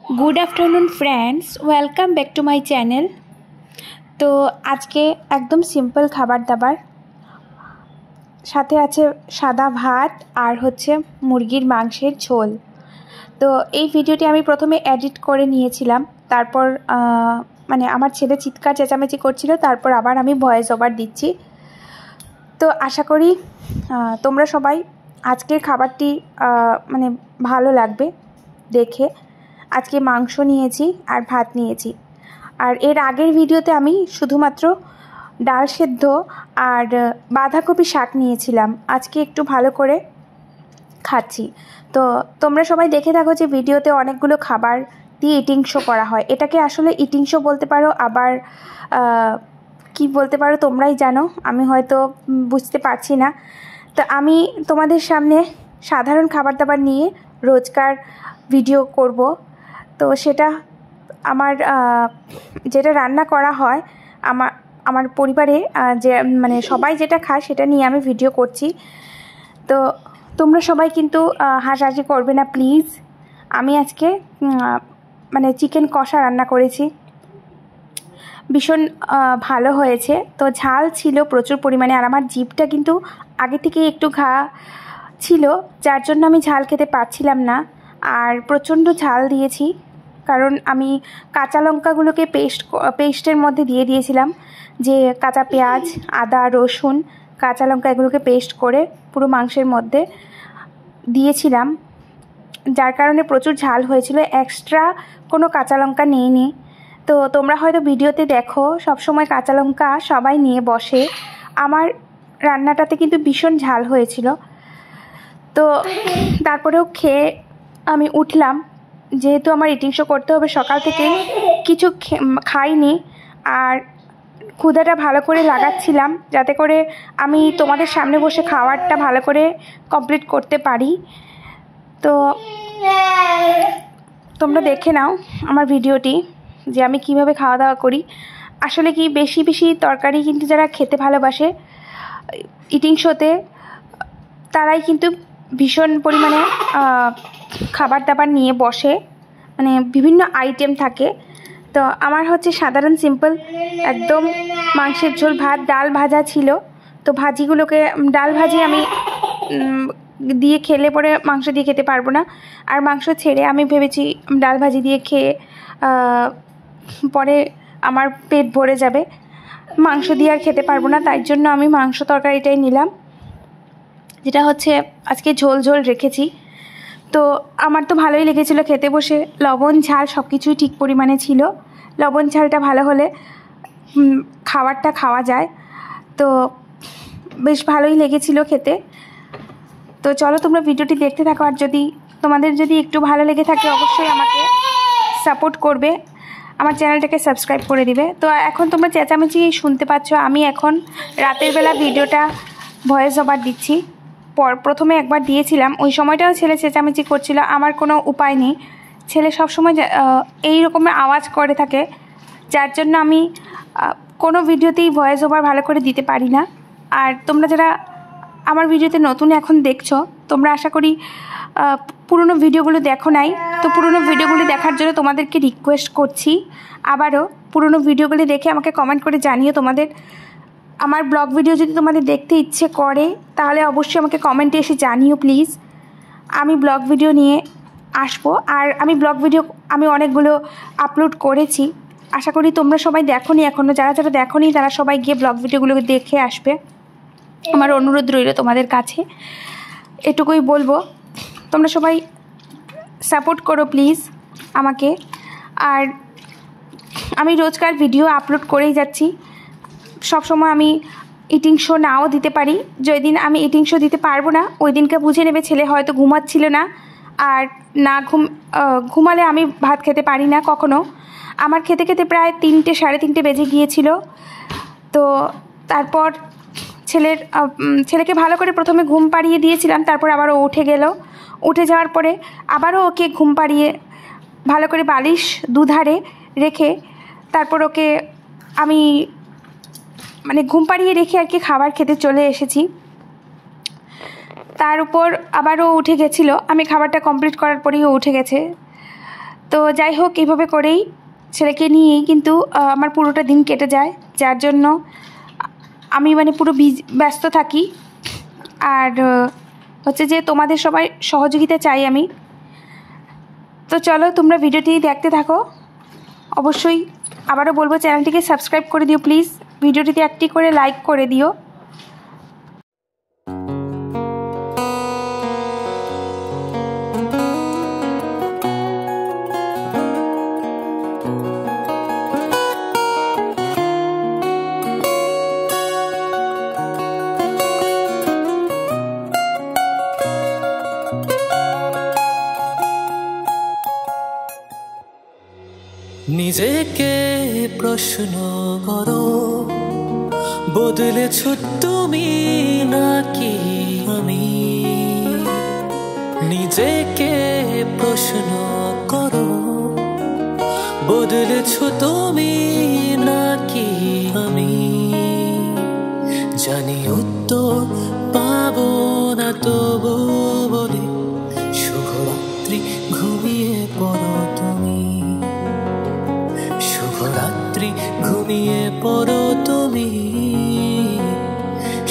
Good afternoon friends, welcome back to my channel. तो आज के एकदम सिम्पल खाबार दाबार साथे आछे सादा भात और होच्छे मुरगिर मांसेर झोल। तो ये भिडियोटी आमी प्रथमे एडिट करे नियेछिलाम, तारपर माने आमार छेले चित्कार चेঁচামেচি करछिलो, तारपर आबार आमी भয়েস ओभार दिচ্ছি। तो आशा करी तोमरा सबाई आजकेर खाबारटी माने भालो लागबे देखे। आज के मांस निয়েছি और भात निয়েছি, और एर आगेर भिडियोते आमी शुधुमात्र डाल सेদ্ধ और बाँधाकपि शाक निয়েছিলাম। आज के एकटू भालो करे खाচ্ছি। तो তোমরা সবাই দেখে থাকো যে ভিডিওতে অনেকগুলো খাবার দিয়ে ইটিং শো করা হয়। এটাকে আসলে ইটিং শো বলতে পারো, আবার কি বলতে পারো তোমরাই জানো, আমি হয়তো বুঝতে পারছি না। তো আমি তোমাদের সামনে সাধারণ খাবার দাবার নিয়ে রোজকার ভিডিও করব। তো সেটা আমার যেটা রান্না করা হয় আমার পরিবারে যে মানে সবাই যেটা খায় সেটা নিয়ে আমি ভিডিও করছি। তো তোমরা সবাই কিন্তু হাসাহাসি করবে না প্লিজ। আমি আজকে মানে চিকেন কষা রান্না করেছি, ভীষণ ভালো হয়েছে। তো ঝাল ছিল প্রচুর পরিমাণে, আর আমার জিভটা কিন্তু আগে থেকেই একটু ঘা ছিল, যার জন্য আমি ঝাল খেতে পারছিলাম না। আর প্রচণ্ড ঝাল দিয়েছি কারণ আমি কাঁচা লঙ্কাগুলোকে পেস্টের মধ্যে দিয়ে দিয়েছিলাম, যে কাঁচা পেঁয়াজ, আদা, রসুন, কাঁচা লঙ্কা এগুলোকে পেস্ট করে পুরো মাংসের মধ্যে দিয়েছিলাম, যার কারণে প্রচুর ঝাল হয়েছিল। এক্সট্রা কোনো কাঁচা লঙ্কা নেইনি। তো তোমরা হয়তো ভিডিওতে দেখো সবসময় কাঁচা লঙ্কা সবাই নিয়ে বসে, আমার রান্নাটাতে কিন্তু ভীষণ ঝাল হয়েছিল। তো তারপরেও খেয়ে আমি উঠলাম, যেহেতু আমার ইটিং শো করতে হবে, সকাল থেকে কিছু খাইনি আর ক্ষুধাটা ভালো করে লাগাচ্ছিলাম যাতে করে আমি তোমাদের সামনে বসে খাবারটা ভালো করে কমপ্লিট করতে পারি। তো তোমরা দেখে নাও আমার ভিডিওটি যে আমি কিভাবে খাওয়া দাওয়া করি। আসলে কি বেশি বেশি তরকারি কিন্তু যারা খেতে ভালোবাসে ইটিং শোতে, তারাই কিন্তু ভীষণ পরিমাণে খাবার দাবার নিয়ে বসে, মানে বিভিন্ন আইটেম থাকে। তো আমার হচ্ছে সাধারণ সিম্পল একদম মাংসের ঝোল, ভাত, ডাল ভাজা ছিল। তো ভাজিগুলোকে ডাল ভাজি আমি দিয়ে খেলে পরে মাংস দিয়ে খেতে পারবো না, আর মাংস ছেড়ে আমি ভেবেছি ডাল ভাজি দিয়ে খেয়ে পরে আমার পেট ভরে যাবে, মাংস দিয়ে আর খেতে পারবো না। তাই জন্য আমি মাংস তরকারিটাই নিলাম, যেটা হচ্ছে আজকে ঝোল ঝোল রেখেছি। তো আমার তো ভালোই লেগেছিলো খেতে বসে, লবণ ঝাল সব কিছুই ঠিক পরিমাণে ছিল। লবণ ঝালটা ভালো হলে খাবারটা খাওয়া যায়। তো বেশ ভালোই লেগেছিলো খেতে। তো চলো তোমরা ভিডিওটি দেখতে থাকো, আর তোমাদের যদি একটু ভালো লেগে থাকে অবশ্যই আমাকে সাপোর্ট করবে, আমার চ্যানেলটাকে সাবস্ক্রাইব করে দিবে। তো এখন তোমরা চেঁচামেচি শুনতে পাচ্ছ, আমি এখন রাতের বেলা ভিডিওটা ভয়েস ওভার দিচ্ছি। প্রথমে একবার দিয়েছিলাম, ওই সময়টাও ছেলে চেঁচামেচি করছিল, আমার কোনো উপায় নেই, ছেলে সবসময় এই রকমের আওয়াজ করে থাকে, যার জন্য আমি কোনো ভিডিওতেই ভয়েস ওভার ভালো করে দিতে পারি না। আর তোমরা যারা আমার ভিডিওতে নতুন এখন দেখছো, তোমরা আশা করি পুরনো ভিডিওগুলো দেখো নাই। তো পুরনো ভিডিওগুলি দেখার জন্য তোমাদেরকে রিকোয়েস্ট করছি, আবারও পুরনো ভিডিওগুলি দেখে আমাকে কমেন্ট করে জানিও তোমাদের আমার ব্লগ ভিডিও যদি তোমাদের দেখতে ইচ্ছে করে, তাহলে অবশ্যই আমাকে কমেন্টে এসে জানিও প্লিজ। আমি ব্লগ ভিডিও নিয়ে আসবো, আর আমি ব্লগ ভিডিও আমি অনেকগুলো আপলোড করেছি, আশা করি তোমরা সবাই দেখোনি এখনও। যারা যারা দেখোনি তারা সবাই গিয়ে ব্লগ ভিডিওগুলো দেখে আসবে, আমার অনুরোধ রইল তোমাদের কাছে। এটুকুই বলবো, তোমরা সবাই সাপোর্ট করো প্লিজ আমাকে। আর আমি রোজকার ভিডিও আপলোড করেই যাচ্ছি, সবসময় আমি ইটিং শো নাও দিতে পারি। যেদিন আমি ইটিং শো দিতে পারবো না, ওই দিনকে বুঝে নেবে ছেলে হয়তো ঘুমাচ্ছিল না, আর না ঘুমালে আমি ভাত খেতে পারি না কখনো। আমার খেতে খেতে প্রায় 3টে সাড়ে 3টে বেজে গিয়েছিল। তো তারপর ছেলেকে ভালো করে প্রথমে ঘুম পাড়িয়ে দিয়েছিলাম, তারপর আবারও উঠে গেল। উঠে যাওয়ার পরে আবারও ওকে ঘুম পাড়িয়ে ভালো করে বালিশ দুধারে রেখে তারপর ওকে আমি মানে ঘুম পাড়িয়ে রেখে আর কি খাবার খেতে চলে এসেছি। তার উপর আবারও উঠে গেছিলো, আমি খাবারটা কমপ্লিট করার পরেই ও উঠে গেছে। তো যাই হোক, এইভাবে করেই ছেলেকে নিয়েই কিন্তু আমার পুরোটা দিন কেটে যায়, যার জন্য আমি মানে পুরো ব্যস্ত থাকি। আর হচ্ছে যে তোমাদের সবাই সহযোগিতা চাই আমি। তো চলো তোমরা ভিডিওটি দেখতে থাকো। অবশ্যই আবারও বলবো, চ্যানেলটিকে সাবস্ক্রাইব করে দিও প্লিজ, ভিডিওটিতে একটি করে লাইক করে দিও। নিজেকে প্রশ্ন করো, বদলেছ তুমি নাকি আমি? নিজেকে প্রশ্ন করো, বদলেছ তুমি নাকি আমি? জানি উত্তর পাবো না তবু বলে শুভরাত্রি, ঘুমিয়ে পড়ো তুমি। শুভরাত্রি, ঘুমিয়ে পড়ো তুমি।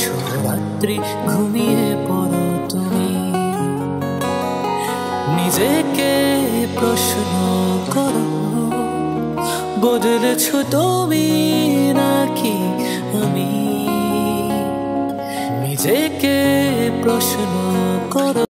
শুভরাত্রি, ঘুমিয়ে পড়ো তুমি। নিজেকে প্রশ্ন করো, বদলেছ তুমি নাকি আমি? নিজেকে প্রশ্ন করো।